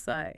Sigh.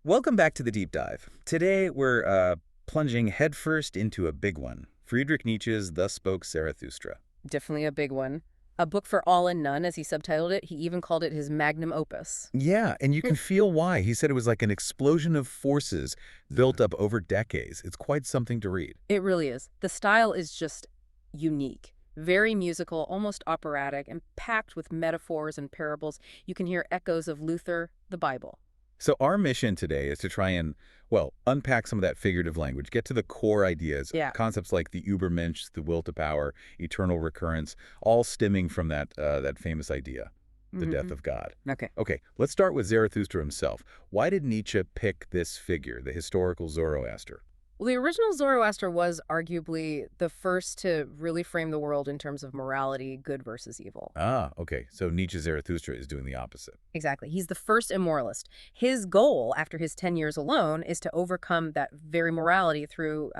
Welcome back to the Deep Dive. Today we're plunging headfirst into a big one. Friedrich Nietzsche's Thus Spoke Zarathustra. Definitely a big one. A book for all and none, as he subtitled it. He even called it his magnum opus. Yeah, and you can feel why. He said it was like an explosion of forces built up over decades. It's quite something to read. It really is. The style is just unique. Very musical, almost operatic, and packed with metaphors and parables. You can hear echoes of Luther, the Bible. So our mission today is to try and, well, unpack some of that figurative language, get to the core ideas, Yeah. concepts like the Übermensch, the will to power, eternal recurrence, all stemming from that famous idea, the death of God. Okay. Okay, let's start with Zarathustra himself. Why did Nietzsche pick this figure, the historical Zoroaster? Well, the original Zoroaster was arguably the first to really frame the world in terms of morality, good versus evil. Ah, okay, so Nietzsche's Zarathustra is doing the opposite. Exactly. He's the first immoralist. His goal, after his 10 years alone, is to overcome that very morality through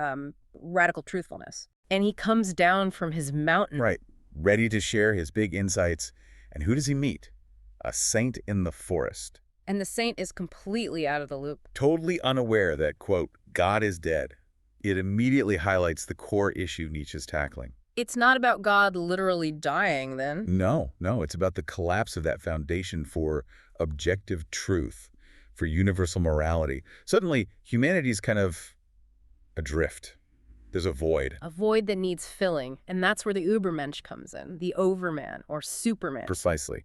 radical truthfulness. And he comes down from his mountain. Right, ready to share his big insights. And who does he meet? A saint in the forest. And the saint is completely out of the loop. Totally unaware that, quote, God is dead. It immediately highlights the core issue Nietzsche's tackling. It's not about God literally dying, then. No, it's about the collapse of that foundation for objective truth, for universal morality. Suddenly, humanity's kind of adrift. There's a void. A void that needs filling. And that's where the Übermensch comes in, the overman or superman. Precisely.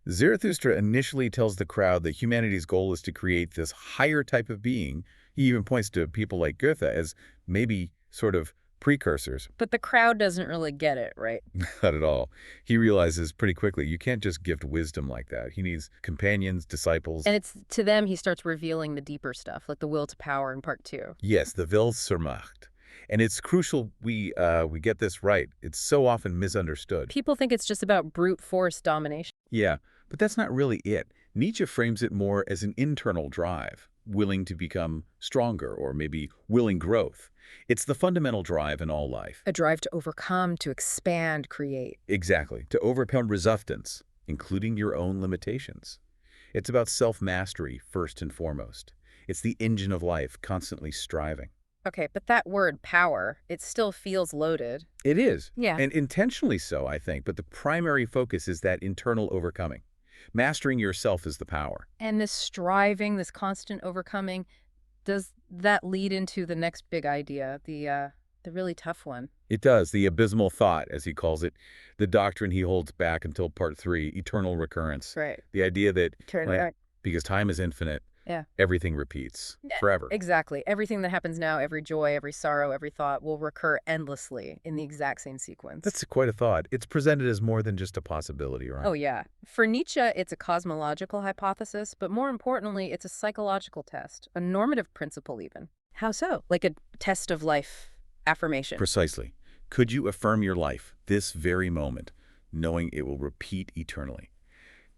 Zarathustra initially tells the crowd that humanity's goal is to create this higher type of being. He even points to people like Goethe as maybe sort of precursors. But the crowd doesn't really get it, right? Not at all. He realizes pretty quickly you can't just gift wisdom like that. He needs companions, disciples. And it's to them he starts revealing the deeper stuff, like the will to power in part 2. Yes, the Will zur Macht. And it's crucial we get this right. It's so often misunderstood. People think it's just about brute force domination. Yeah, but that's not really it. Nietzsche frames it more as an internal drive, willing to become stronger or maybe willing growth. It's the fundamental drive in all life. A drive to overcome, to expand, create. Exactly, to overcome resistance, including your own limitations. It's about self-mastery first and foremost. It's the engine of life, constantly striving. Okay, but that word, power, it still feels loaded. It is. Yeah. And intentionally so, I think, but the primary focus is that internal overcoming. Mastering yourself is the power. And this striving, this constant overcoming, does that lead into the next big idea, the really tough one? It does, the abysmal thought, as he calls it, the doctrine he holds back until part 3, eternal recurrence. Right. The idea that, Turn like, back. because time is infinite, Yeah. everything repeats forever. Exactly. Everything that happens now, every joy, every sorrow, every thought will recur endlessly in the exact same sequence. That's quite a thought. It's presented as more than just a possibility, right? Oh, yeah. For Nietzsche, it's a cosmological hypothesis, but more importantly, it's a psychological test, a normative principle even. How so? Like a test of life affirmation. Precisely. Could you affirm your life this very moment, knowing it will repeat eternally?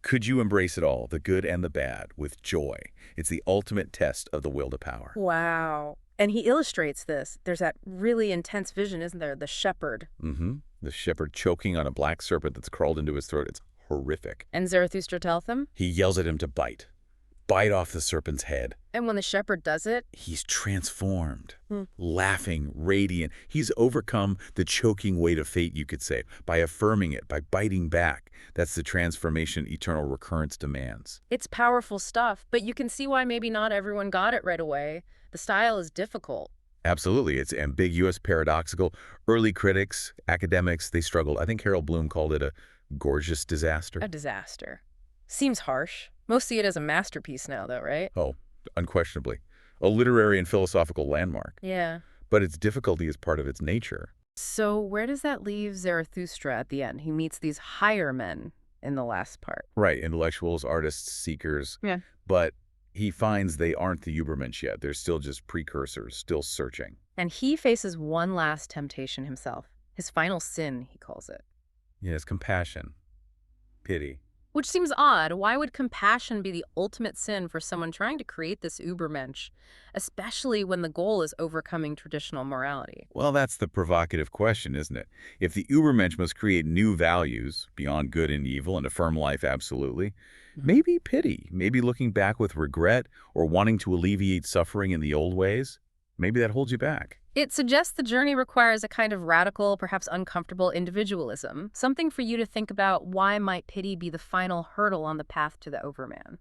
Could you embrace it all, the good and the bad, with joy? It's the ultimate test of the will to power. Wow. And he illustrates this. There's that really intense vision, isn't there? The shepherd. The shepherd choking on a black serpent that's crawled into his throat. It's horrific. And Zarathustra tells him. He yells at him to bite. Bite off the serpent's head. And when the shepherd does it, He's transformed, laughing, radiant. He's overcome the choking weight of fate, you could say, by affirming it, by biting back. That's the transformation eternal recurrence demands. it's powerful stuff, but you can see why maybe not everyone got it right away. The style is difficult. Absolutely. It's ambiguous, paradoxical. Early critics, academics, they struggled. I think Harold Bloom called it a gorgeous disaster. A disaster. Seems harsh. Most see it as a masterpiece now, though, right? Oh, unquestionably. A literary and philosophical landmark. Yeah. But its difficulty is part of its nature. So where does that leave Zarathustra at the end? He meets these higher men in the last part. Right, intellectuals, artists, seekers. Yeah. But he finds they aren't the Übermensch yet. They're still just precursors, still searching. And he faces one last temptation himself. His final sin, he calls it. Yes, compassion, pity. Which seems odd. Why would compassion be the ultimate sin for someone trying to create this Übermensch, especially when the goal is overcoming traditional morality? Well, that's the provocative question, isn't it? If the Ubermensch must create new values beyond good and evil and affirm life absolutely, Mhm. maybe pity, maybe looking back with regret or wanting to alleviate suffering in the old ways, maybe that holds you back. It suggests the journey requires a kind of radical, perhaps uncomfortable individualism, something for you to think about. Why might pity be the final hurdle on the path to the Overman?